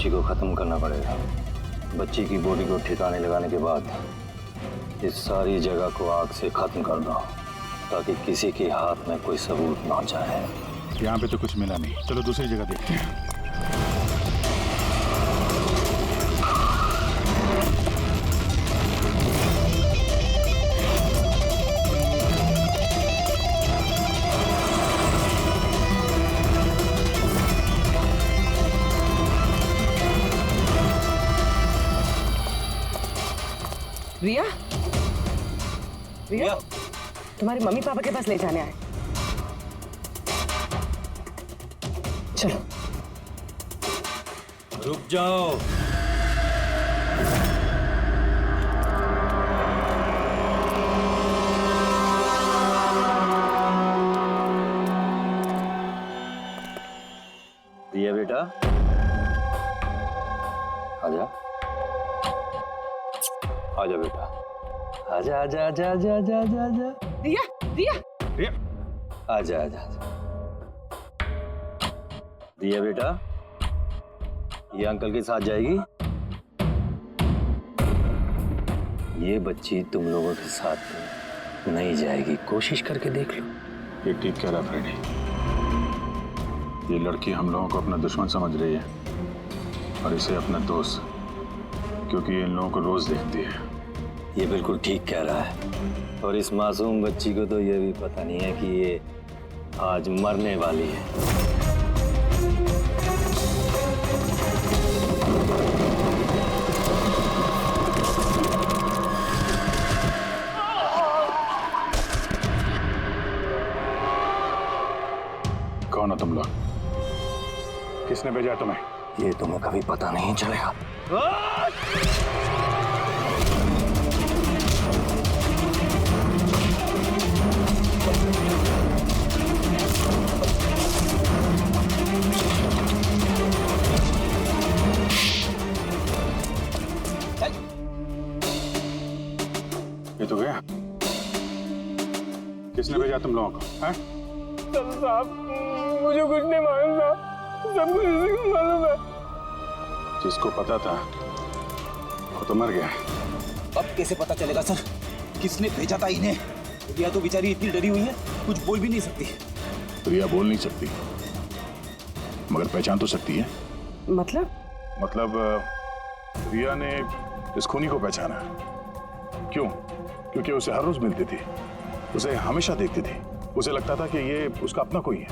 बच्ची को खत्म करना पड़ेगा। बच्ची की बॉडी को ठिकाने लगाने के बाद इस सारी जगह को आग से खत्म कर दो, ताकि किसी के हाथ में कोई सबूत ना जाए। यहाँ पे तो कुछ मिला नहीं, चलो दूसरी जगह देखते हैं। रिया, रिया, तुम्हारे मम्मी पापा के पास ले जाने आए। चलो। रुक जाओ। रिया बेटा, आजा आजा बेटा, आजा आजा आजा आजा आजा आजा आजा। रिया, रिया, रिया, आजा आजा आजा। रिया बेटा, ये अंकल के साथ जाएगी। ये बच्ची तुम लोगों के साथ नहीं जाएगी, कोशिश करके देख लो। ये ठीक कह रहा फ्रेडी। ये लड़की हम लोगों को अपना दुश्मन समझ रही है और इसे अपना दोस्त, क्योंकि ये इन लोगों को रोज देखती है। ये बिल्कुल ठीक कह रहा है, और इस मासूम बच्ची को तो ये भी पता नहीं है कि ये आज मरने वाली है। कौन हो तुम लोग? किसने भेजा तुम्हें? ये तुम्हें कभी पता नहीं चलेगा। ये तो गया। किसने भेजा तुम लोगों को? हैं? साहब, मुझे कुछ नहीं मालूम था, सब कुछ इसी को मालूम है। जिसको पता था वो तो मर गया। अब कैसे पता चलेगा सर किसने भेजा था इन्हें? रिया तो बेचारी इतनी डरी हुई है, कुछ बोल भी नहीं सकती। रिया बोल नहीं सकती, मगर पहचान तो सकती है। मतलब रिया ने इस खूनी को पहचाना। क्यों? क्योंकि उसे हर रोज मिलती थी, उसे हमेशा देखती थी, उसे लगता था कि ये उसका अपना कोई है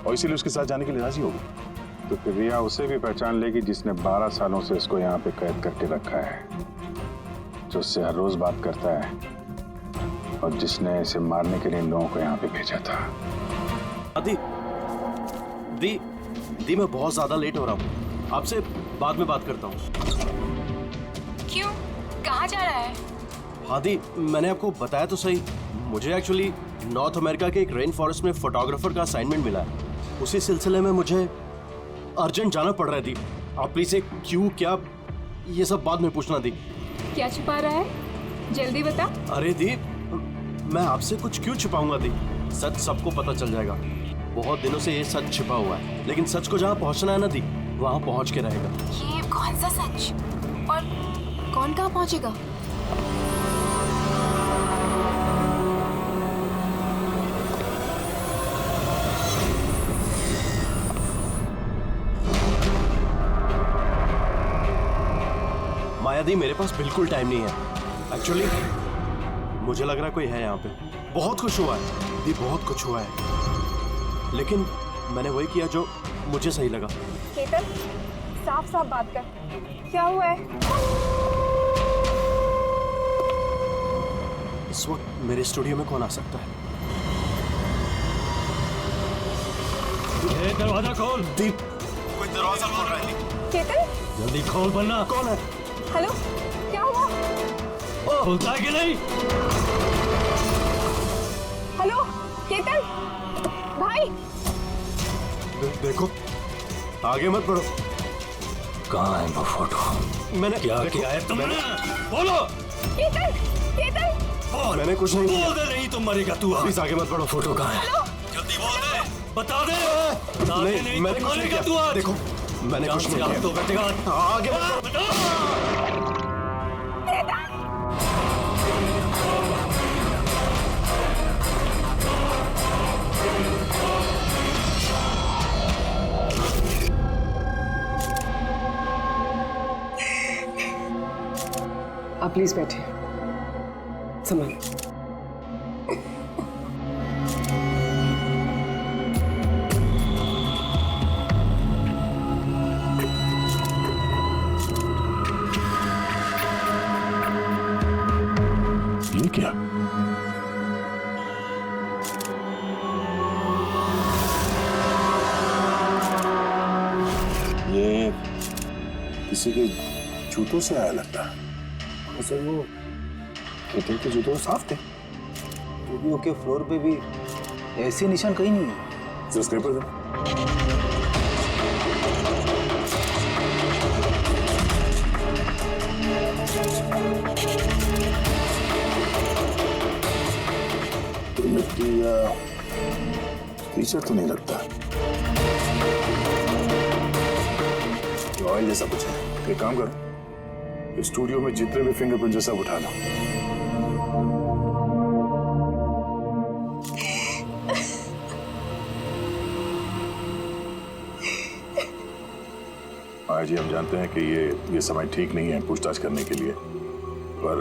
और इसीलिए उसके साथ जाने के लिए राजी हो गई। तो फिर रिया उसे भी पहचान लेगी जिसने 12 सालों से इसको यहाँ पे कैद करके रखा है, जो उससे हर रोज बात करता है और जिसने इसे मारने के लिए इन लोगों को यहाँ पे भेजा था। दी मैं बहुत ज्यादा लेट हो रहा हूँ, आपसे बाद में बात करता हूँ। क्यों? कहाँ जा रहा है? हाँ दी, मैंने आपको बताया तो सही, मुझे एक्चुअली नॉर्थ अमेरिका के एक रेन फॉरेस्ट में फोटोग्राफर का असाइनमेंट मिला है। उसी सिलसिले में मुझे अर्जेंट जाना पड़ रहा है दी। आप प्लीज एक क्यों क्या ये सब बाद में पूछना दी। क्या छुपा रहा है? जल्दी बता। अरे दी, मैं आपसे कुछ क्यों छुपाऊंगा दी, सच सबको पता चल जाएगा। बहुत दिनों से ये सच छिपा हुआ है, लेकिन सच को जहाँ पहुँचना है ना दी, वहाँ पहुँच के रहेगा। ये कौन सा सच? और कौन कहाँ पहुँचेगा? माया दी, मेरे पास बिल्कुल टाइम नहीं है। एक्चुअली मुझे लग रहा कोई है यहाँ पे। बहुत कुछ हुआ है दी, बहुत कुछ हुआ है, लेकिन मैंने वही किया जो मुझे सही लगा। केतन, साफ साफ बात कर, क्या हुआ है? इस वक्त मेरे स्टूडियो में कौन आ सकता है? ये दरवाजा खोल। दीप, कोई दरवाजा खोल रहा है। केतन, जल्दी खोल वरना। कौन है? हेलो, क्या हुआ? खुलता है कि नहीं? हेलो केतन, भाई। देखो, आगे मत बढ़ो। कहाँ है वो फोटो? मैंने क्या किया है तुमने? बोलो। केतन, केतन, बोल। मैंने कुछ नहीं बोल दे, नहीं तो मरेगा तू। प्लीज आगे मत बढ़ो। फोटो कहाँ है? जल्दी बोल दे, बता दे। नहीं, मैंने कुछ नहीं किया। तू आज। देखो, मैंने कुछ नहीं किया। तो बैठेगा आगे बढ़ो। आप प्लीज बैठिए। संभाल। ये क्या? ये किसी के जूतों से आया लगता है। सर वो केतन के जूतों साफ थे। स्टूडियो के फ्लोर पे भी ऐसे निशान कहीं नहीं है। जस्ट पेपर दे। मिट्टी या टीचर तो नहीं लगता। ऑयल जैसा कुछ है। एक काम करो, स्टूडियो में जितने भी फिंगरप्रिंट जैसा उठा लो। आज ही हम जानते हैं कि ये समय ठीक नहीं है पूछताछ करने के लिए, पर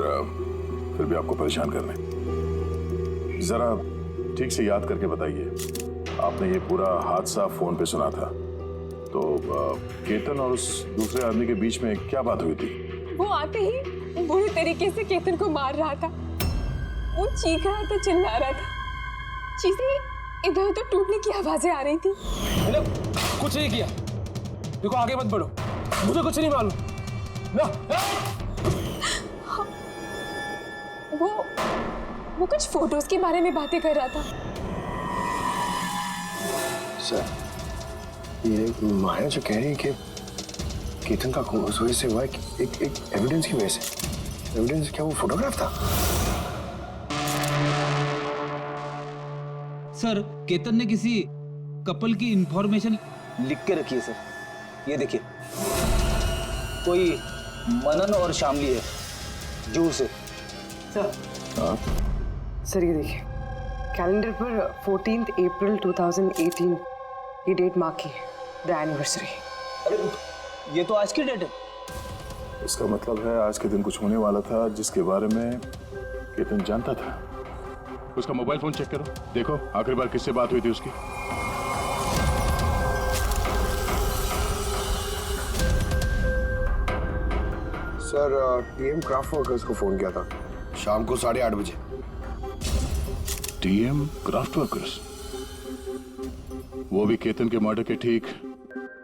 फिर भी आपको परेशान कर रहे हैं। जरा ठीक से याद करके बताइए, आपने ये पूरा हादसा फोन पे सुना था, तो केतन और उस दूसरे आदमी के बीच में क्या बात हुई थी? वो आते ही बुरी तरीके से केतन को मार रहा था। वो चीख रहा था, चिल्ला रहा था, चीजें इधर उधर टूटने की आवाजें आ रही थी। मैंने कुछ नहीं किया। देखो आगे मत बढ़ो, मुझे कुछ नहीं मालूम ना। वो कुछ फोटोज के बारे में बातें कर रहा था। सर ये माया जो कह रही है कि केतन का खून उस वजह से हुआ है, एक एविडेंस की वजह से। एविडेंस क्या वो फोटोग्राफ था? सर केतन ने किसी कपल की इंफॉर्मेशन लिख के रखी है सर। ये देखिए, कोई मनन और शामली है, जूहू से। सर ये देखिए, कैलेंडर पर 14 अप्रैल 2018 ये डेट मार्क की, द एनिवर्सरी। अरे ये तो आज की डेट है। इसका मतलब है आज के दिन कुछ होने वाला था जिसके बारे में केतन जानता था। उसका मोबाइल फोन चेक करो, देखो आखिरी बार किससे बात हुई थी उसकी। सर टीएम क्राफ्ट वर्कर्स को फोन किया था शाम को 8:30 बजे। टीएम क्राफ्ट वर्कर्स, वो भी केतन के मर्डर के ठीक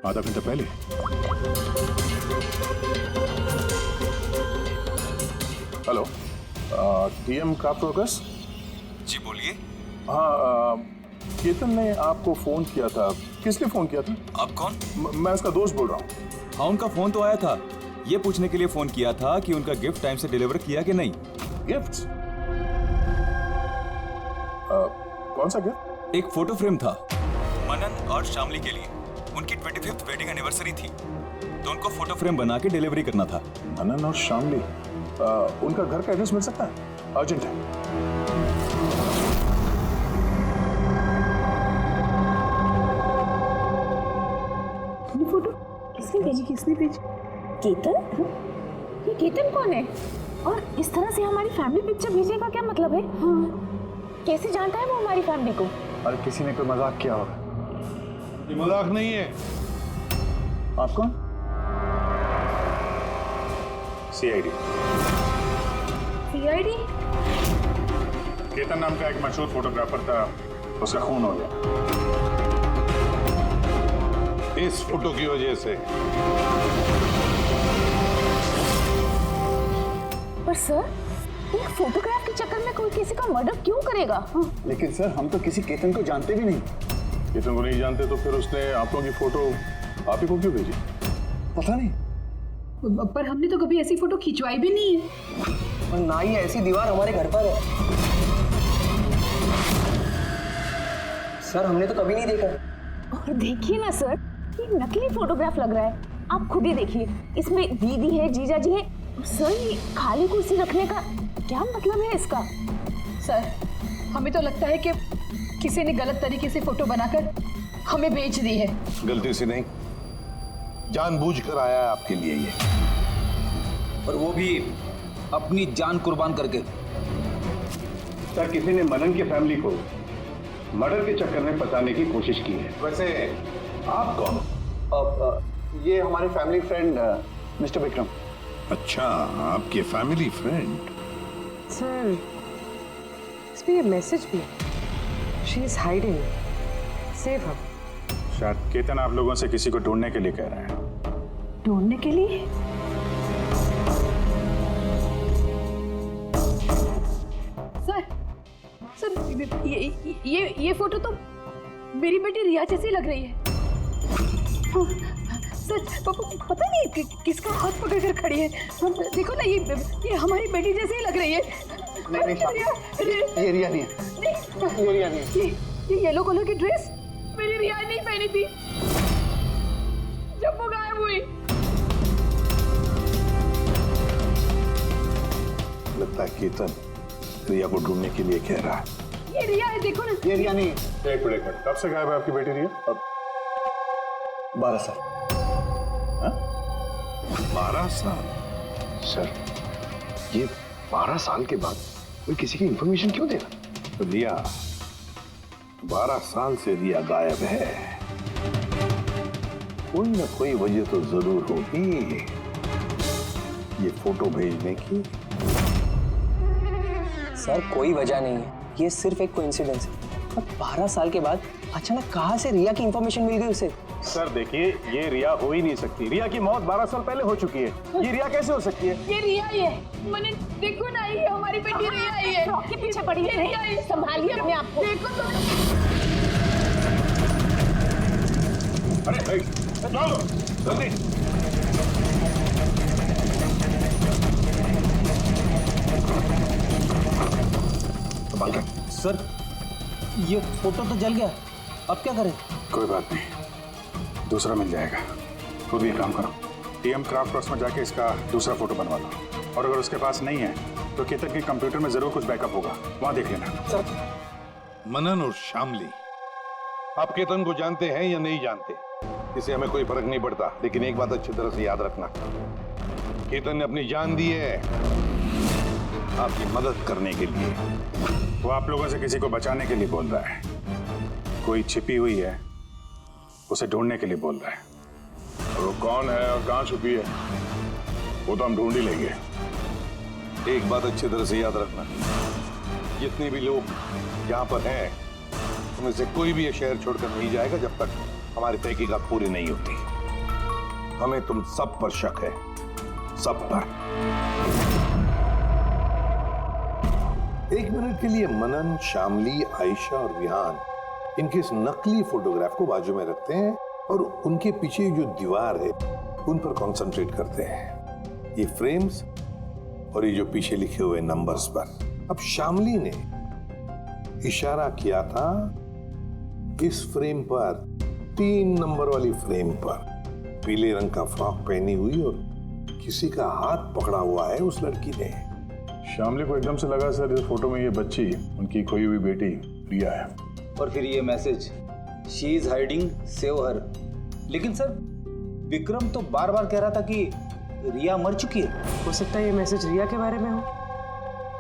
आधा घंटा पहले। Hello, TM craft workers. जी बोलिए। हाँ, केतन ने आपको फोन किया था। किसने फोन किया था? आप कौन? मैं उसका दोस्त बोल रहा हूँ। हाँ उनका फोन तो आया था, ये पूछने के लिए फोन किया था कि उनका गिफ्ट टाइम से डिलीवर किया कि नहीं। गिफ्ट? कौन सा गिफ्ट? एक फोटो फ्रेम था मनन और शामली के लिए। उनकी 25th वेडिंग एनिवर्सरी थी, तो उनको फोटो फ्रेम बना के डिलीवरी करना था। मनन और शामली, उनका घर का एड्रेस मिल सकता है? अर्जेंट है। फोटो किसने भेजी? केतन? ये केतन कौन है? और इस तरह से हमारी फैमिली पिक्चर भेजने का क्या मतलब है? कैसे जानता है वो हमारी फैमिली को? अरे किसी ने कोई मजाक किया होगा। ये मजाक नहीं है। आप कौन? सीआईडी। सीआईडी? केतन नाम का एक मशहूर फोटोग्राफर था, उसका खून हो गया इस फोटो की वजह से। पर सर, एक फोटोग्राफ के चक्कर में कोई किसी का मर्डर क्यों करेगा? लेकिन सर हम तो किसी केतन को जानते भी नहीं। केतन को नहीं जानते तो फिर उसने आप लोगों की फोटो आप ही को क्यों भेजी? पता नहीं। पर हमने तो कभी ऐसी फोटो खिंचवाई भी नहीं है। और ना ही ऐसी दीवार हमारे घर पर है। सर हमने तो कभी नहीं देखा। और देखिए ना सर, ये नकली फोटोग्राफ लग रहा है। आप खुद ही देखिए, इसमें दीदी है, जीजा जी है। सर, ये खाली कुर्सी रखने का क्या मतलब है इसका? सर, हमें तो लगता है कि किसी ने गलत तरीके से फोटो बनाकर हमें बेच दी है। गलती से नहीं, जानबूझकर आया है आपके लिए ये। और वो भी अपनी जान कुर्बान करके। सर, किसी ने मनन की फैमिली को मर्डर के चक्कर में फंसाने की कोशिश की है। वैसे आप कौन? ये हमारे फैमिली फ्रेंड मिस्टर विक्रम। अच्छा, आपके फैमिली फ्रेंड। सर, इस पे ये मैसेज भी है। She is hiding, save her. शायद केतन आप लोगों से किसी को ढूंढने के लिए कह रहे हैं। ढूंढने के लिए? सर, ये फोटो तो मेरी बेटी रिया जैसी लग रही है। सर, पता नहीं किसका हाथ पकड़ कर खड़ी है। देखो ना, ये हमारी बेटी जैसी ही लग रही है। नहीं, ये रिया नहीं है। ये रिया नहीं है। ये येलो कलर की ड्रेस मेरी रिया नहीं पहनी थी जब वो गायब हुई। लगता है केतन रिया को ढूंढने के लिए कह रहा है। ये रिया है, देखो ना। ये रिया नहीं है। एक मिनट, कब से गायब है आपकी बेटी रिया? 12 साल। 12 साल? सर, ये 12 साल के बाद कोई किसी की इंफॉर्मेशन क्यों देगा? रिया, 12 साल से रिया गायब है। कोई ना कोई वजह तो जरूर होगी ये फोटो भेजने की। सर, कोई वजह नहीं है, ये सिर्फ एक कोइंसिडेंस है। और 12 साल के बाद अचानक कहाँ से रिया की इंफॉर्मेशन मिल गई उसे? सर देखिए, ये रिया हो ही नहीं सकती। रिया की मौत 12 साल पहले हो चुकी है। ये रिया कैसे हो सकती है? ये रिया ही है। मैंने देखो ना, ये हमारी बेटी रिया ही है। के पीछे पड़ी है। रिया ही। संभालिए अपने आप को। देखो तो। अरे चलो जल्दी। सर, ये फोटो तो जल गया, अब क्या करें? कोई बात नहीं, दूसरा मिल जाएगा। तो भी एक काम करो, टीएम क्राफ्ट वर्क्स में जाके इसका दूसरा फोटो बनवा लो। और अगर उसके पास नहीं है तो केतन के कंप्यूटर में जरूर कुछ बैकअप होगा, वहां देख लेना। मनन और शामली, आप केतन को जानते हैं या नहीं जानते, इससे हमें कोई फर्क नहीं पड़ता। लेकिन एक बात अच्छी तरह से याद रखना, केतन ने अपनी जान दी है आपकी मदद करने के लिए। वो आप लोगों से किसी को बचाने के लिए बोल रहा है। कोई छिपी हुई है, उसे ढूंढने के लिए बोल रहा है। और वो कौन है और कहां छुपी है वो तो हम ढूंढ ही लेंगे। एक बात अच्छी तरह से याद रखना, जितने भी लोग यहाँ पर हैं उनमें से कोई भी ये शहर छोड़कर नहीं जाएगा जब तक हमारी तहकीकात पूरी नहीं होती। हमें तुम सब पर शक है, सब पर। एक मिनट के लिए मनन, शामली, आयशा और विहान इनके इस नकली फोटोग्राफ को बाजू में रखते हैं और उनके पीछे जो दीवार है उन पर कंसंट्रेट करते हैं, ये फ्रेम्स और ये जो पीछे लिखे हुए नंबर्स पर। अब शामली ने इशारा किया था इस फ्रेम पर, 3 नंबर वाली फ्रेम पर, पीले रंग का फ्रॉक पहनी हुई और किसी का हाथ पकड़ा हुआ है उस लड़की ने। शामली को एकदम से लगा सर इस फोटो में ये बच्ची उनकी खोई हुई बेटी रिया है। और फिर ये message, she is hiding, save her. लेकिन सर, विक्रम तो बार बार कह रहा था कि रिया मर चुकी है। हो सकता है ये मैसेज रिया के बारे में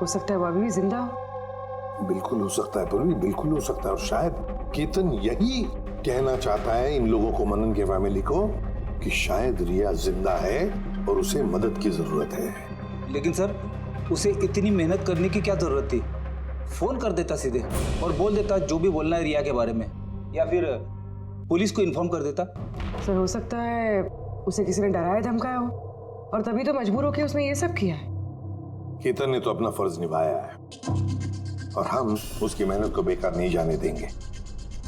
हो सकता है वो अभी भी जिंदा हो। बिल्कुल हो सकता है, पर भी बिल्कुल हो सकता है। और शायद केतन यही कहना चाहता है इन लोगों को, मनन के फैमिली को, कि शायद रिया जिंदा है और उसे मदद की जरूरत है। लेकिन सर, उसे इतनी मेहनत करने की क्या जरूरत थी? फोन कर देता सीधे और बोल देता जो भी बोलना है रिया के बारे में, या फिर पुलिस को इन्फॉर्म कर देता। सर, हो सकता है उसे किसी ने डराया धमकाया हो और तभी तो मजबूर होकर उसने ये सब किया है। केतन ने तो अपना फर्ज निभाया है और हम उसकी मेहनत को बेकार नहीं जाने देंगे।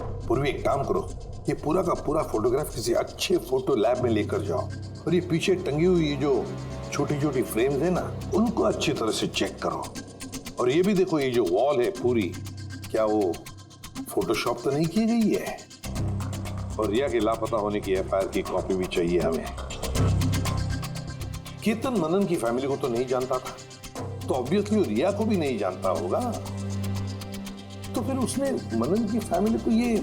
पूर्वी, एक काम करो, ये पूरा का पूरा फोटोग्राफ किसी अच्छे फोटो लैब में लेकर जाओ और ये पीछे टंगी हुई ये जो छोटी छोटी फ्रेम्स है ना, उनको अच्छी तरह से चेक करो। और ये भी देखो, ये जो वॉल है पूरी, क्या वो फोटोशॉप तो नहीं की गई है? और रिया के लापता होने की एफआईआर की कॉपी भी चाहिए हमें। केतन मनन की फैमिली को तो नहीं जानता था, तो ऑब्वियसली रिया को भी नहीं जानता होगा। तो फिर उसने मनन की फैमिली को ये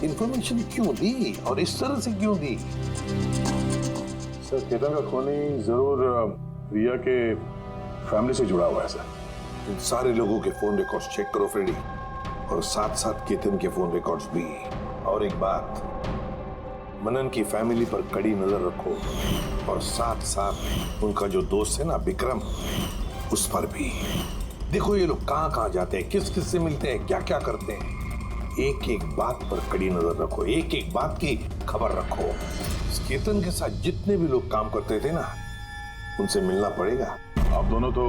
इंफॉर्मेशन क्यों दी और इस तरह से क्यों दी? सर, केतन का खूनी जरूर रिया के फैमिली से जुड़ा हुआ है सर। इन सारे लोगों के फोन रिकॉर्ड्स चेक करो फ्रेडी, और साथ साथ केतन के फोन रिकॉर्ड्स भी। और एक बात, मनन की फैमिली पर कड़ी नजर रखो, और साथ साथ उनका जो दोस्त है ना विक्रम, उस पर भी देखो। ये लोग कहाँ कहाँ जाते हैं, किस किस से मिलते हैं, क्या क्या करते हैं। एक एक बात पर कड़ी नजर रखो, एक एक बात की खबर रखो। केतन के साथ जितने भी लोग काम करते थे ना, उनसे मिलना पड़ेगा। आप दोनों तो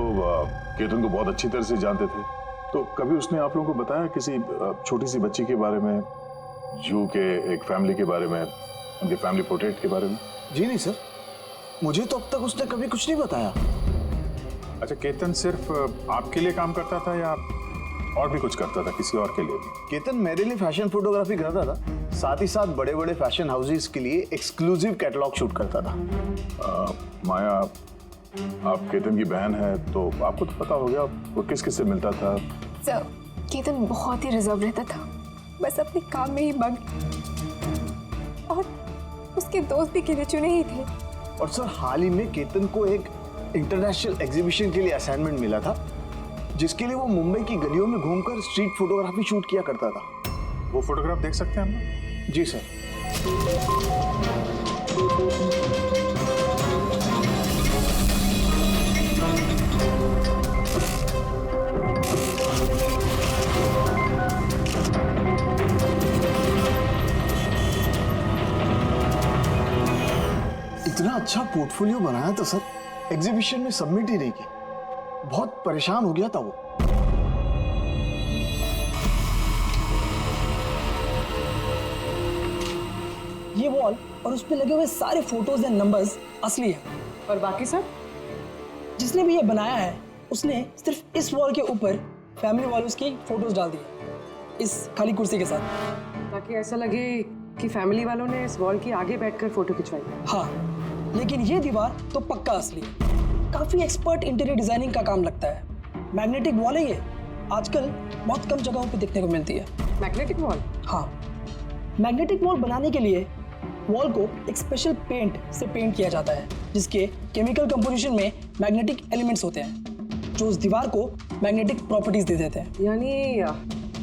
केतन को बहुत अच्छी तरह से जानते थे, तो कभी उसने आप लोगों को बताया किसी छोटी सी बच्ची के बारे में, जू के एक फैमिली के बारे में, उनके फैमिली पोर्ट्रेट के बारे में? जी नहीं सर, मुझे तो अब तक उसने कभी कुछ नहीं बताया। अच्छा, केतन सिर्फ आपके लिए काम करता था या और भी कुछ करता था किसी और के लिए? केतन मेरे लिए फैशन फोटोग्राफी करता था, साथ ही साथ बड़े बड़े फैशन हाउसेस के लिए एक्सक्लूसिव कैटलॉग शूट करता था। माया, आप केतन की बहन है, तो आपको तो पता हो गया वो किस किस से मिलता था। सर, केतन बहुत ही रिजर्व रहता था, बस अपने काम में ही मग्न, और उसके दोस्त भी गिने चुने ही थे। और सर, हाल ही में केतन को एक इंटरनेशनल एग्जीबिशन के लिए असाइनमेंट मिला था, जिसके लिए वो मुंबई की गलियों में घूमकर स्ट्रीट फोटोग्राफी शूट किया करता था। वो फोटोग्राफ देख सकते हैं हम? जी सर। इतना अच्छा पोर्टफोलियो बनाया था सर, एग्जीबिशन में सबमिट ही नहीं की। बहुत परेशान हो गया था वो। ये वॉल और उस पे लगे हुए सारे फोटोज एंड नंबर्स असली है। और बाकी सब? जिसने भी ये बनाया है उसने सिर्फ इस वॉल के ऊपर फैमिली वॉल्यूज की फोटोज डाल दी है, इस खाली कुर्सी के साथ, ताकि ऐसा लगे कि फैमिली वालों ने इस वॉल के आगे बैठकर फोटो खिंचवाई। हाँ, लेकिन ये दीवार तो पक्का असली है। काफी एक्सपर्ट इंटीरियर डिजाइनिंग का काम लगता है। मैग्नेटिक वॉल है ये, आजकल बहुत कम जगहों पे देखने को मिलती है। Magnetic wall? हाँ, मैग्नेटिक वॉल बनाने के लिए वॉल को एक स्पेशल पेंट से पेंट किया जाता है, जिसके केमिकल कंपोजिशन में मैग्नेटिक एलिमेंट्स होते हैं, जो उस दीवार को मैग्नेटिक प्रॉपर्टीज दे देते हैं। यानी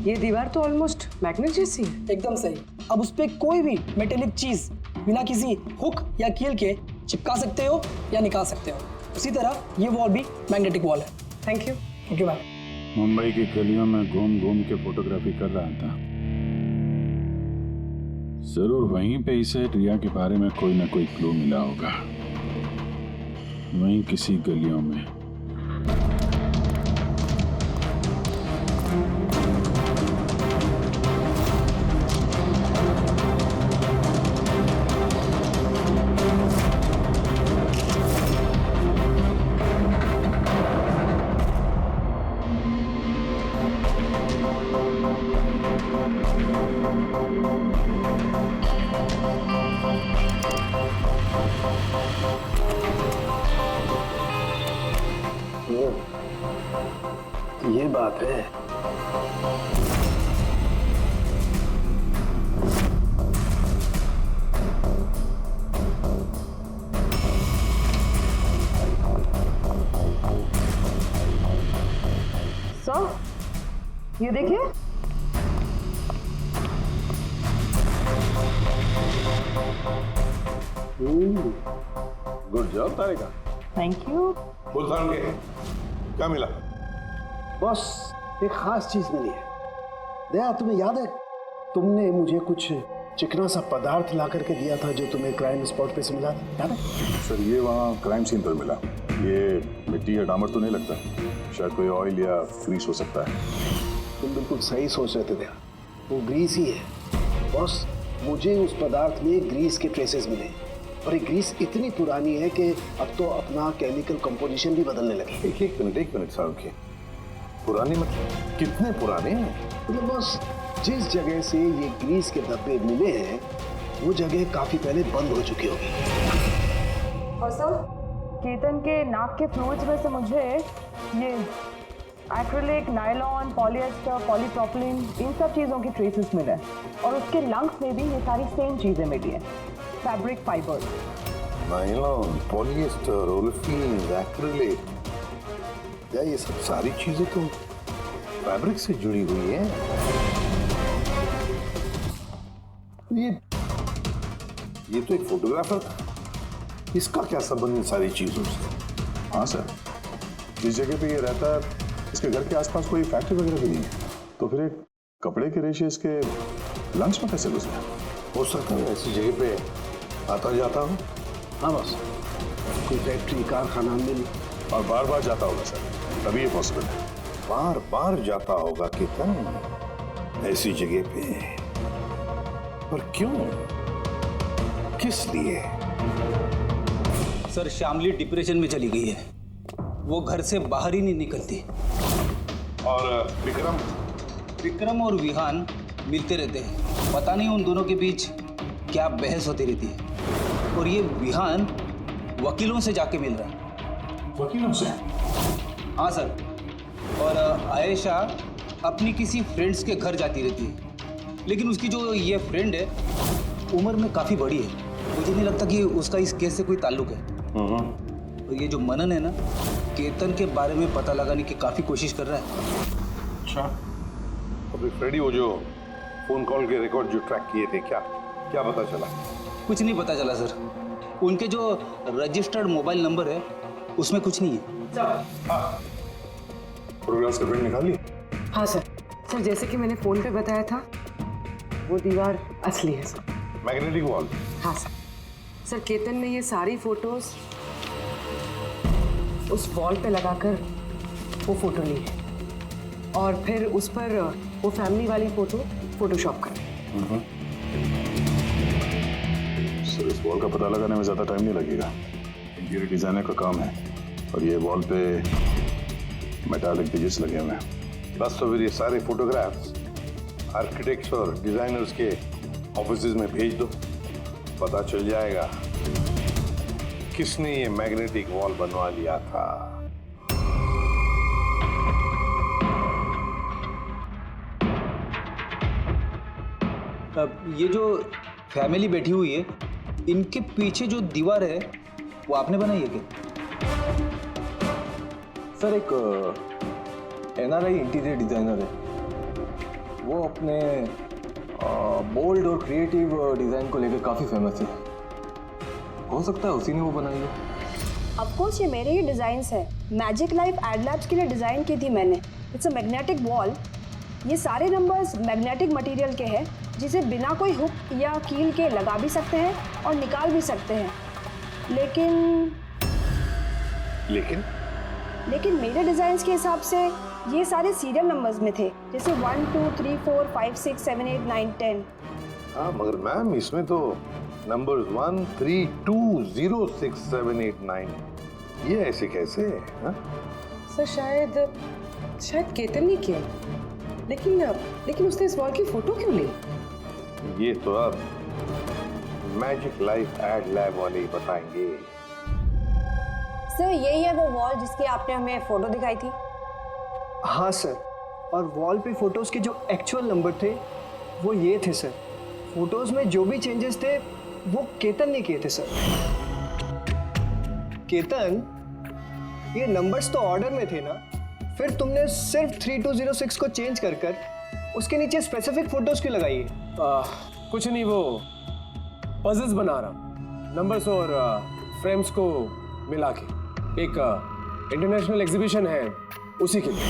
ये दीवार तो ऑलमोस्ट मैग्नेट जैसी है। एकदम सही। अब उस पे कोई भी मेटेलिक चीज बिना किसी हुक या कील के चिपका सकते हो या निकाल सकते हो। उसी तरह ये वॉल भी मैग्नेटिक वॉल है। Thank you. Okay bye. Mumbai की गलियों में घूम घूम के फोटोग्राफी कर रहा था, जरूर वहीं पे इसे रिया के बारे में कोई ना कोई क्लू मिला होगा, वहीं किसी गलियों में। ये बात है। सो ये देखिए, good job Tarika. Thank you. बुलसान के क्या मिला? बॉस, एक खास चीज मिली है। दया, तुम्हें याद है तुमने मुझे कुछ चिकना सा पदार्थ ला करके दिया था जो तुम्हें क्राइम स्पॉट पे से मिला था, याद है? सर, ये वहाँ क्राइम सीन पर मिला। ये मिट्टी या डामर तो नहीं लगता, शायद कोई ऑयल या ग्रीस हो सकता है। तुम बिल्कुल सही सोच रहे थे दया, वो ग्रीस ही है। बॉस, मुझे उस पदार्थ में ग्रीस के ट्रेसेस मिले, और ये ग्रीस इतनी पुरानी है कि अब तो अपना केमिकल कंपोजिशन भी बदलने लगे। एक मिनट साहब के पुराने मतलब कितने पुराने हैं? मतलब बॉस, जिस जगह से ये ग्रीस के धब्बे मिले हैं वो जगह काफी पहले बंद हो चुकी होगी। और सर केतन के नाक के फ्लूइड्स में से मुझे ये एक्रिलिक, नायलॉन, पॉलिएस्टर, पॉलीप्रोपिलीन इन सब चीज़ों की ट्रेसेस मिले और उसके लंग्स में भी ये सारी सेम चीज़ें मिली हैं, fabric fibres. Nylon, polyester, olefin, acrylic, क्या ये सब सारी चीजें तो फैब्रिक से जुड़ी हुई हैं? ये तो एक फोटोग्राफर था, इसका क्या संबंध इन सारी चीजों से? हाँ सर, जिस जगह पे ये रहता है इसके घर के आसपास कोई फैक्ट्री वगैरह भी नहीं है, तो फिर एक कपड़े के रेशे इसके लंच में कैसे घुस गया? हो सकता है ऐसी जगह पे आता जाता हो। हाँ बस, कोई फैक्ट्री, कारखाना मिल और बार बार जाता होगा सर, तभी ये पॉसिबल है। बार बार जाता होगा केतन ऐसी जगह पे, पर क्यों, किस लिए? सर शामली डिप्रेशन में चली गई है, वो घर से बाहर ही नहीं निकलती। और विक्रम और विहान मिलते रहते हैं, पता नहीं उन दोनों के बीच क्या बहस होती रहती है। और ये विहान वकीलों से जाके मिल रहा है। वकीलों से? हाँ सर, और आयशा अपनी किसी फ्रेंड्स के घर जाती रहती है, लेकिन उसकी जो ये फ्रेंड है उम्र में काफ़ी बड़ी है, मुझे नहीं लगता कि उसका इस केस से कोई ताल्लुक है। और ये जो मनन है ना, केतन के बारे में पता लगाने की काफ़ी कोशिश कर रहा है। अच्छा, अभी फ्रेडी वो जो फोन कॉल के रिकॉर्ड जो ट्रैक किए थे, क्या पता चला? कुछ नहीं पता चला सर, उनके जो रजिस्टर्ड मोबाइल नंबर है उसमें कुछ नहीं है। फोटोग्राफ्स का प्रिंट निकाल ली? हाँ सर, जैसे कि मैंने फोन पे बताया था, वो दीवार असली है सर। Magnetic wall? हाँ सर, केतन ने ये सारी फोटोज उस वॉल पे लगाकर वो फोटो ली है और फिर उस पर वो फैमिली वाली फोटो फोटोशॉप कर। सर इस वॉल का पता लगाने में ज़्यादा टाइम नहीं लगेगा, इंटीरियर डिजाइनर का काम है, और ये वॉल पे मेटालिक डिजिट्स लगे हुए हैं। बस तो फिर ये सारे फोटोग्राफ्स आर्किटेक्ट्स और डिजाइनर्स के ऑफिसेज में भेज दो, पता चल जाएगा किसने ये मैग्नेटिक वॉल बनवा लिया था। अब ये जो फैमिली बैठी हुई है, इनके पीछे जो दीवार है वो आपने बनाई है क्या? सर एक NRI इंटीरियर डिजाइनर है, वो अपने बोल्ड और क्रिएटिव डिजाइन को लेकर काफ़ी फेमस है, हो सकता है उसी ने वो बनाई है। ऑफ कोर्स ये मेरे ही डिज़ाइंस है, मैजिक लाइफ एड लैब्स के लिए डिज़ाइन की थी मैंने। इट्स अ मैग्नेटिक वॉल, ये सारे नंबर्स मैग्नेटिक मटेरियल के हैं जिसे बिना कोई हुक या कील के लगा भी सकते हैं और निकाल भी सकते हैं। लेकिन मेरे डिज़ाइंस के हिसाब से ये सारे सीरियल नंबर्स में थे, जैसे 1 2 3 4 5 6 7 8 9 10। हाँ मगर मैम इसमें तो नंबर्स 1 3 2 0 6 7 8 9 ये ऐसे कैसे? सर शायद केतन ने किया, लेकिन उसने इस वॉल की फोटो क्यों ली? ये तो अब मैजिक लाइफ एड लैब वाले ही बताएंगे। सर यही है वो वॉल जिसकी आपने हमें फोटो दिखाई थी? हाँ सर, और वॉल पे फोटोज के जो एक्चुअल नंबर थे वो ये थे सर। फोटोज में जो भी चेंजेस थे वो केतन ने किए थे सर। केतन, ये नंबर्स तो ऑर्डर में थे ना, फिर तुमने सिर्फ 3206 को चेंज कर उसके नीचे स्पेसिफिक फोटोज क्यों लगाई है? कुछ नहीं, वो पजल्स बना रहा, नंबर्स और फ्रेम्स को मिला के। एक इंटरनेशनल एग्जीबिशन है उसी के लिए।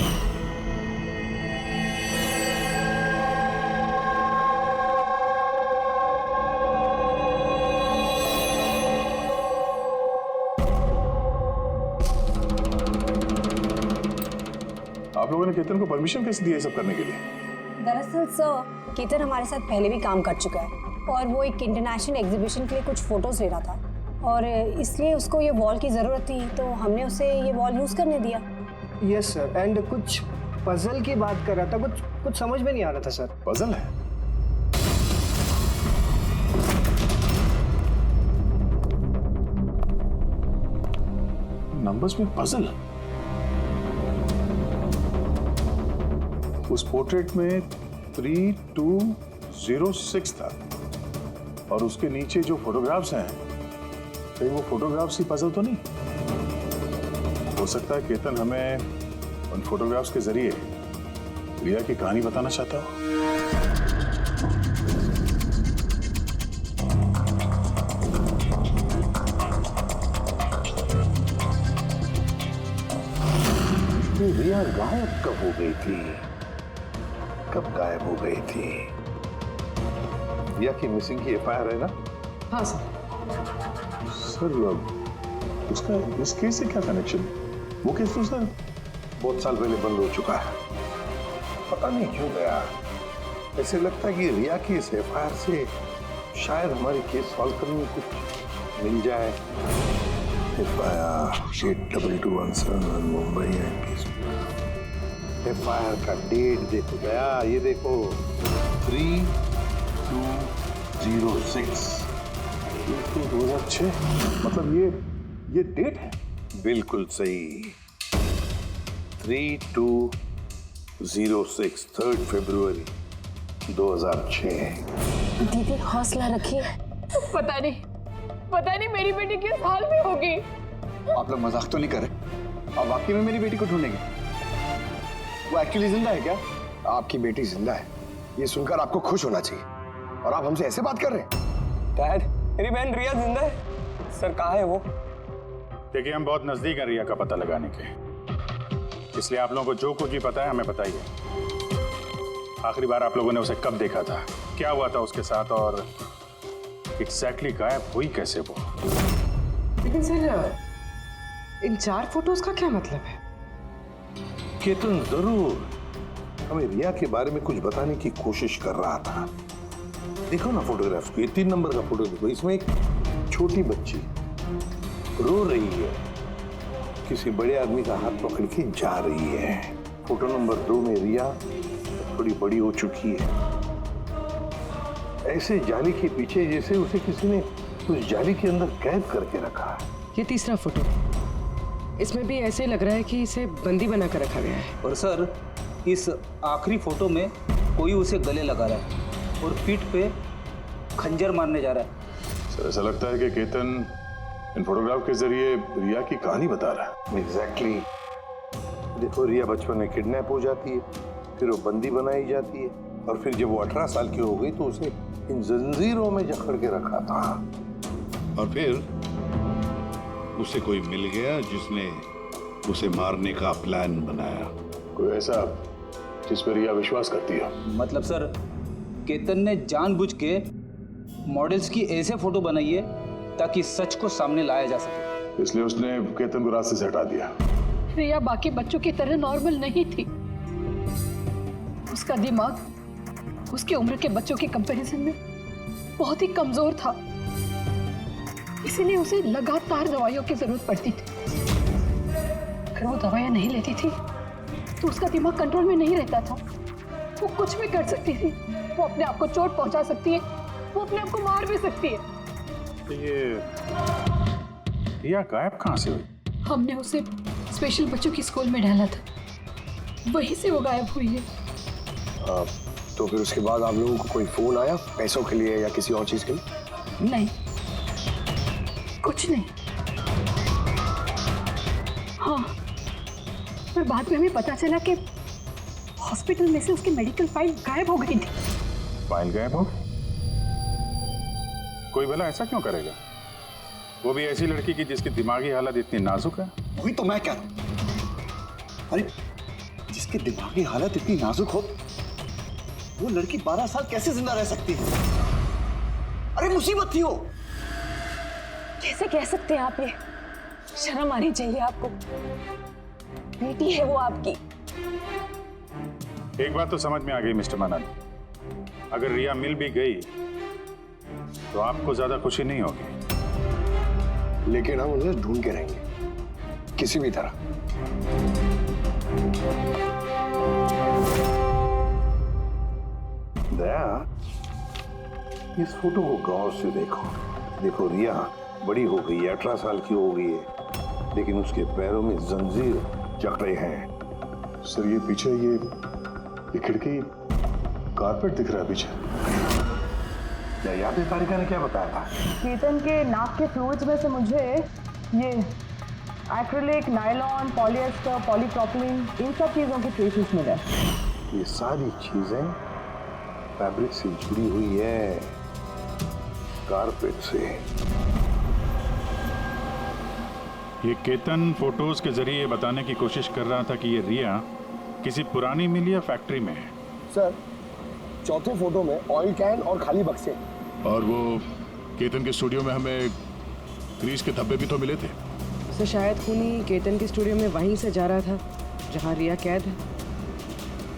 आप लोगों ने केतन को परमिशन कैसे दी है सब करने के लिए? दरअसल सर केतन हमारे साथ पहले भी काम कर चुका है और वो एक इंटरनेशनल एग्जीबिशन के लिए कुछ फोटोज ले रहा था और इसलिए उसको ये वॉल की ज़रूरत थी, तो हमने उसे ये वॉल यूज़ करने दिया। यस सर, एंड कुछ पजल की बात कर रहा था, कुछ समझ में नहीं आ रहा था सर। पजल है? नंबर्स में पजल। उस पोर्ट्रेट में 3206 था और उसके नीचे जो फोटोग्राफ्स हैं, कहीं वो फोटोग्राफ्स ही पजल तो नहीं? हो सकता है केतन हमें उन फोटोग्राफ्स के जरिए रिया की कहानी बताना चाहता हो। रिया गायब कब हो गई थी? कब गायब हो गई थी? रिया की मिसिंग की एफआईआर है ना? हाँ सर। सर उसका इस केस से क्या कनेक्शन? वो केस तो सर बहुत साल पहले बंद हो चुका है। पता नहीं क्यों गया। ऐसे लगता है कि रिया की इस एफआईआर से शायद हमारी केस सॉल्व करने में कुछ मिल जाए। एफआईआर 8221 मुंबई है। एफआईआर का डेट देखो गया, ये देखो 3206। 2006 मतलब ये डेट है? बिल्कुल सही। 3206 3 फरवरी 2006। दीदी हौसला रखिए। पता नहीं मेरी बेटी किस हाल में होगी। आप लोग मजाक तो नहीं कर रहे? आप वाकई में मेरी बेटी को ढूंढेंगे? वो एक्चुअली जिंदा है क्या? आपकी बेटी जिंदा है, ये सुनकर आपको खुश होना चाहिए, और आप हमसे ऐसे बात कर रहे हैं? डैड, मेरी बहन रिया जिंदा है। सर कहाँ है वो? देखिए, हम बहुत नजदीक हैं रिया का पता लगाने के, इसलिए आप लोगों को जो कुछ भी पता है हमें बताइए। आखिरी बार आप लोगों ने उसे कब देखा था, क्या हुआ था उसके साथ, और एग्जैक्टली गायब हुई कैसे वो? लेकिन सर इन 4 फोटोज का क्या मतलब है? केतन जरूर हमें रिया के बारे में कुछ बताने की कोशिश कर रहा था। देखो ना फोटोग्राफ्स को, ये 3 नंबर का फोटो देखो, इसमें एक छोटी बच्ची रो रही है, किसी बड़े आदमी का हाथ पकड़ के जा रही है। फोटो नंबर 2 में रिया थोड़ी बड़ी हो चुकी है, ऐसे जाली के पीछे जैसे उसे किसी ने उस जाली के अंदर कैद करके रखा है। ये तीसरा फोटो, इसमें भी ऐसे लग रहा है कि इसे बंदी बना कर रखा गया है। और सर इस आखिरी फोटो में कोई उसे गले लगा रहा है और पीठ पे खंजर मारने जा रहा है। सर ऐसा लगता है कि केतन इन फोटोग्राफ के जरिए रिया की कहानी बता रहा है। एग्जैक्टली। देखो, रिया बचपन में किडनैप हो जाती है, फिर वो बंदी बनाई जाती है, और फिर जब वो 18 साल की हो गई तो उसे इन जंजीरों में जकड़ के रखा था। और फिर उसे कोई मिल गया जिसने उसे मारने का प्लान बनाया। कोई ऐसा जिस पर रिया विश्वास करती है? मतलब सर केतन ने जानबूझ के मॉडल्स की ऐसे फोटो बनाई है ताकि सच को सामने लाया जा सके, इसलिए उसने केतन को रास्ते से हटा दिया। रिया बाकी बच्चों की तरह नॉर्मल नहीं थी। उसका दिमाग उसकी उम्र के बच्चों के कंपैरिजन में बहुत ही कमजोर था, इसीलिए उसे लगातार दवाइयों की जरूरत पड़ती थी। अगर वो दवाइयां नहीं लेती थी तो उसका दिमाग कंट्रोल में नहीं रहता था। वो कुछ भी कर सकती थी, वो अपने आप को चोट पहुंचा सकती है, वो अपने आप को मार भी सकती है। तो ये रिया गायब कहाँ से हुई? हमने उसे स्पेशल बच्चों की स्कूल में डाला था, वहीं से वो गायब हुई है। तो फिर उसके बाद आप लोगों को कोई फोन आया पैसों के लिए या किसी और चीज के लिए? नहीं, कुछ नहीं। हाँ, पर बाद में हमें पता चला कि हॉस्पिटल में से उसकी मेडिकल फाइल गायब हो गई थी। फाइल गायब हो? कोई भला ऐसा क्यों करेगा? वो भी ऐसी लड़की की जिसकी दिमागी हालत इतनी नाजुक है। वही तो मैं कह रहा हूं। अरे जिसकी दिमागी हालत इतनी नाजुक हो, वो लड़की 12 साल कैसे जिंदा रह सकती है? अरे मुसीबत थी वो। कैसे कह सकते हैं आप ये? शर्म आनी चाहिए आपको। बेटी है वो आपकी। एक बात तो समझ में आ गई मिस्टर मनन, अगर रिया मिल भी गई तो आपको ज्यादा खुशी नहीं होगी। लेकिन हम उन्हें ढूंढ के रहेंगे किसी भी तरह। दया, इस फोटो को गौर से देखो। देखो, रिया बड़ी हो गई है, 18 साल की हो गई है, लेकिन उसके पैरों में जंजीर जकड़े हैं। सर ये पीछे ये खिड़की कारपेट दिख रहा है पीछे। क्या याद है तारिका ने क्या बताया था? केतन के नाक के फ्लूइड्स में से मुझे ये एक्रिलिक, नायलॉन, पॉलिएस्टर, पॉलीप्रोपिलीन इन सब चीज़ों के ट्रेसेस मिले। ये सारी चीजें फैब्रिक से जुड़ी हुई है, कारपेट से। ये केतन फोटोज के जरिए ये बताने की कोशिश कर रहा था कि ये रिया किसी पुरानी मिल या फैक्ट्री में है। सर, चौथे फोटो में ऑयल कैन और खाली बक्से। और वो केतन के स्टूडियो में हमें ग्रीस के धब्बे भी तो मिले थे। तो शायद खूनी केतन के स्टूडियो में वहीं से जा रहा था जहां रिया कैद है।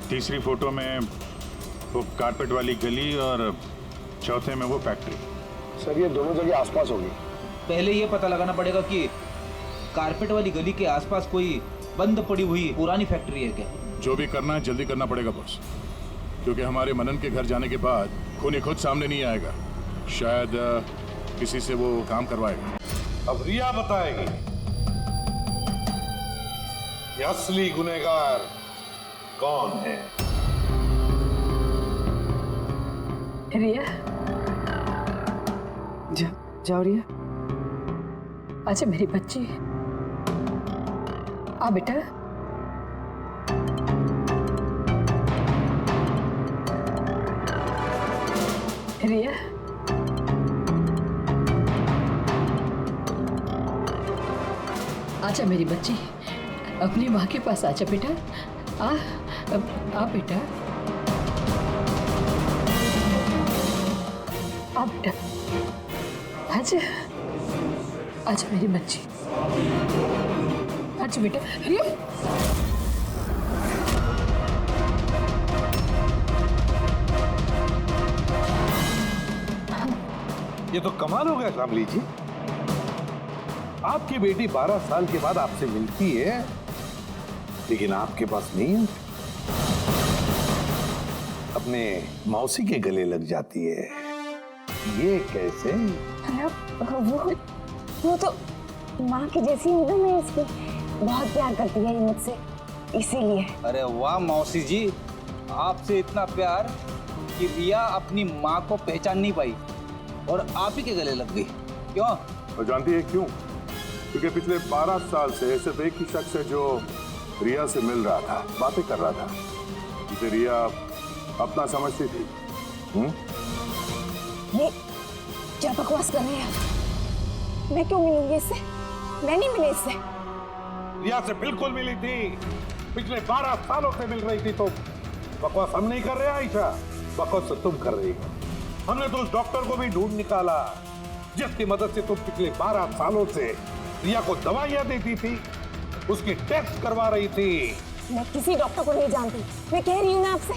तीसरी फोटो में वो कारपेट वाली गली और चौथे में वो फैक्ट्री। सर ये दोनों जगह आसपास होगी। पहले ये पता लगाना पड़ेगा कि कारपेट वाली गली के आसपास कोई बंद पड़ी हुई पुरानी फैक्ट्री है क्या? जो भी करना है जल्दी करना पड़ेगा बॉस, क्योंकि हमारे मनन के घर जाने के बाद खूनी खुद सामने नहीं आएगा। शायद किसी से वो काम करवाएगा। अब रिया बताएगी कि असली गुनहगार कौन है। रिया, जाओ रिया। अच्छा मेरी बच्ची, आ बेटा। रिया, आजा मेरी बच्ची, अपनी माँ के पास आजा बेटा। आ बेटा, आ बेटा, आजा, आजा मेरी बच्ची, आजा बेटा। रिया, ये तो कमाल हो गया शामली जी। आपकी बेटी 12 साल के बाद आपसे मिलती है, लेकिन आपके पास नहीं है। अपने मौसी के गले लग जाती है। ये कैसे? वो तो माँ की जैसी हूँ ना मैं इसकी। बहुत प्यार करती है ये मुझसे, इसीलिए। अरे वाह मौसी जी, आपसे इतना प्यार कि रिया अपनी माँ को पहचान नहीं पाई और आप ही के गले लग गई। क्यों? और जानती है क्यों? क्योंकि पिछले 12 साल से सिर्फ एक ही शख्स है जो रिया से मिल रहा था, बातें कर रहा था, जिसे रिया अपना समझती थी। ये क्या बकवास कर रहे हैं? मैं क्यों मिलूंगी इससे? मैं नहीं मिली इससे। रिया से बिल्कुल मिली थी, पिछले 12 सालों से मिल रही थी। तो बकवास हम नहीं कर रहे आयशा, बकवास तो तुम कर रही हो। हमने तो उस डॉक्टर को भी ढूंढ निकाला जिसकी मदद से तुम पिछले 12 सालों से रिया को दवाइयां देती थी, उसकी टेस्ट करवा रही थी। मैं किसी डॉक्टर को नहीं जानती। मैं कह रही हूँ ना आपसे,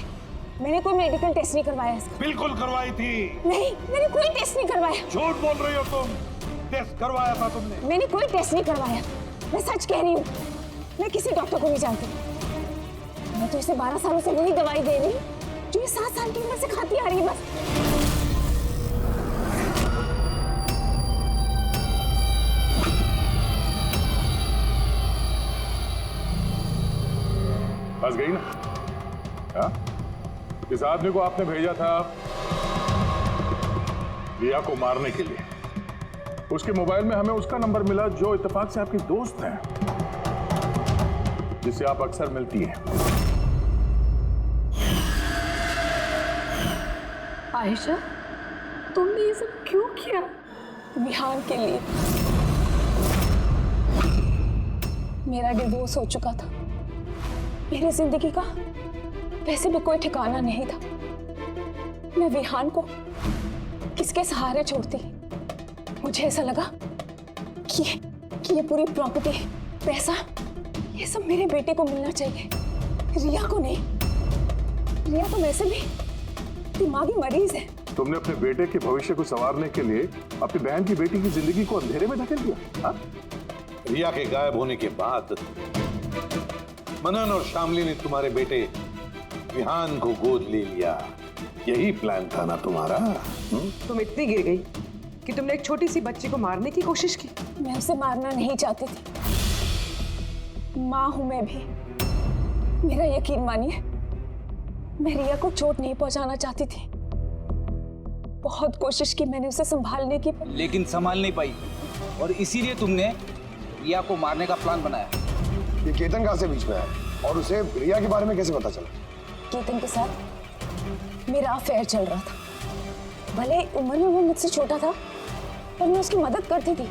मैंने कोई मेडिकल टेस्ट नहीं करवाया इसका। बिल्कुल करवाई थी। नहीं, मैंने कोई टेस्ट नहीं करवाया। झूठ बोल रही हो तुम। टेस्ट करवाया था तुमने। मैंने कोई टेस्ट नहीं करवाया, मैं सच कह रही हूँ। मैं किसी डॉक्टर को नहीं जानती। मैं तो इसे 12 सालों से वही दवाई दे रही हूँ जो ये 7 साल की उम्र से खाती आ रही है बस। फंस गई ना? हाँ? इस आदमी को आपने भेजा था रिया को मारने के लिए। उसके मोबाइल में हमें उसका नंबर मिला जो इत्तेफाक से आपकी दोस्त है, जिससे आप अक्सर मिलती हैं। आयशा, तुमने ये सब क्यों किया? विहान के लिए। मेरा डिवोर्स हो चुका था, मेरी जिंदगी का वैसे भी कोई ठिकाना नहीं था। मैं विहान को किसके सहारे छोड़ती? मुझे ऐसा लगा कि ये पूरी प्रॉपर्टी, पैसा, ये सब मेरे बेटे को मिलना चाहिए, रिया को नहीं। रिया तो वैसे भी दिमागी मरीज है। तुमने अपने बेटे के भविष्य को संवारने के लिए अपनी बहन की बेटी की जिंदगी को अंधेरे में धकेल दिया। रिया के गायब होने के बाद मनन और शामली ने तुम्हारे बेटे विहान को गोद ले लिया। यही प्लान था ना तुम्हारा? तुम इतनी गिर गई कि तुमने एक छोटी सी बच्ची को मारने की कोशिश की? मैं उसे मारना नहीं चाहती थी। माँ हूं मैं भी। मेरा यकीन मानिए, मैं रिया को चोट नहीं पहुंचाना चाहती थी। बहुत कोशिश की मैंने उसे संभालने की, लेकिन संभाल नहीं पाई और इसीलिए तुमने रिया को मारने का प्लान बनाया। ये केतन कहाँ से बीच में आया और उसे रिया के बारे में कैसे पता चला? केतन के साथ मेरा अफेयर चल रहा था। भले उम्र में वो मुझसे छोटा था, पर मैं उसकी मदद करती थी।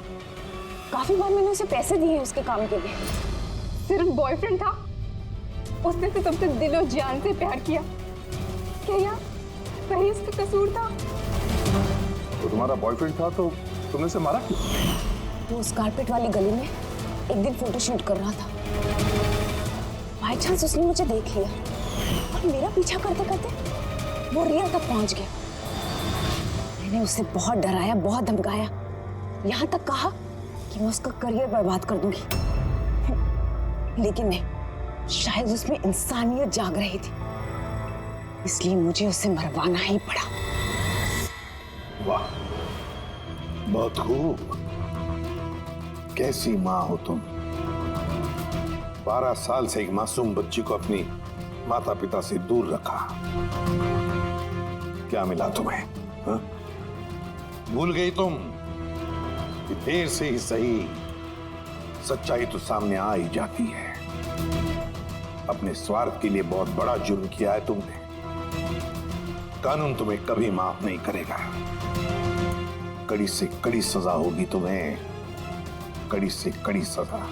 काफी बार मैंने उसे पैसे दिए उसके काम के लिए। सिर्फ बॉयफ्रेंड था? उसने तो तुमसे दिलो जान से प्यार किया। क्या यार सही उसका कसूर था? तो तुम्हारा बॉयफ्रेंड था तो तुमने उसे मारा क्यों? वो उस कारपेट वाली गली में एक दिन फोटोशूट कर रहा था। बाई चांस उसने मुझे देख लिया और मेरा पीछा करते करते वो रिया तक पहुंच गया। मैंने उसे बहुत डराया, बहुत धमकाया, यहाँ तक कहा कि मैं उसका करियर बर्बाद कर दूंगी। लेकिन नहीं, शायद उसमें इंसानियत जाग रही थी, इसलिए मुझे उसे मरवाना ही पड़ा। वाह, बहुत खूब। कैसी माँ हो तुम। 12 साल से एक मासूम बच्ची को अपनी माता पिता से दूर रखा। क्या मिला तुम्हें? हा? भूल गई तुम कि देर से ही सही सच्चाई तो सामने आ ही जाती है। अपने स्वार्थ के लिए बहुत बड़ा जुर्म किया है तुमने। कानून तुम्हें कभी माफ नहीं करेगा। कड़ी से कड़ी सजा होगी तुम्हें, कड़ी से कड़ी सजा।